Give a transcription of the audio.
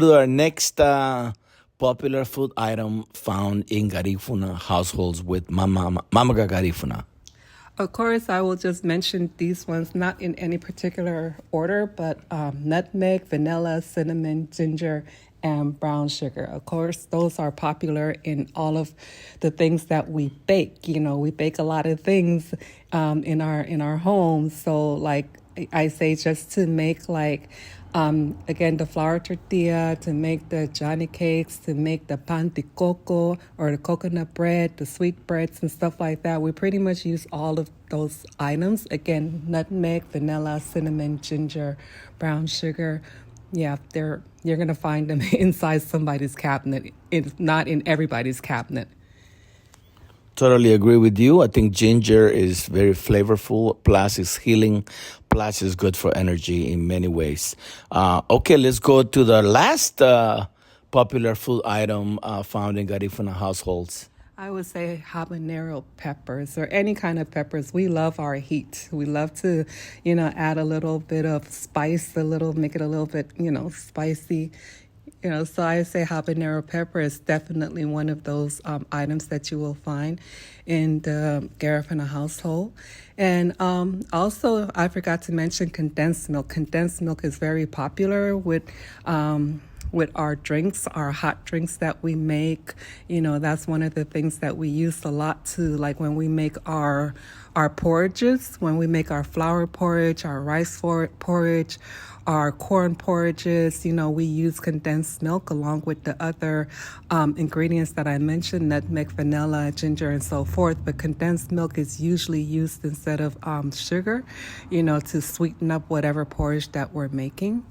To our next popular food item found in Garifuna households with Mama Garifuna. Of course, I will just mention these ones, not in any particular order, but nutmeg, vanilla, cinnamon, ginger, and brown sugar. Of course, those are popular in all of the things that we bake. You know, we bake a lot of things in our homes. So, like I say, just to make again, the flour tortilla, to make the Johnny cakes, to make the pan de coco or the coconut bread, the sweet breads and stuff like that. We pretty much use all of those items. Again, nutmeg, vanilla, cinnamon, ginger, brown sugar. Yeah, you're gonna find them inside somebody's cabinet. It's not in everybody's cabinet. Totally agree with you. I think ginger is very flavorful, plus it's healing, plus it's good for energy in many ways. Okay, let's go to the last popular food item found in Garifuna households. I would say habanero peppers or any kind of peppers. We love our heat. We love to, add a little bit of spice, make it a little bit, spicy. So I say habanero pepper is definitely one of those items that you will find in the Garifuna household. And also, I forgot to mention condensed milk. Condensed milk is very popular with our drinks, our hot drinks that we make. That's one of the things that we use a lot too, like when we make our porridges, when we make our flour porridge, our rice porridge, our corn porridges, we use condensed milk along with the other ingredients that I mentioned, nutmeg, vanilla, ginger, and so forth. But condensed milk is usually used instead of sugar, to sweeten up whatever porridge that we're making.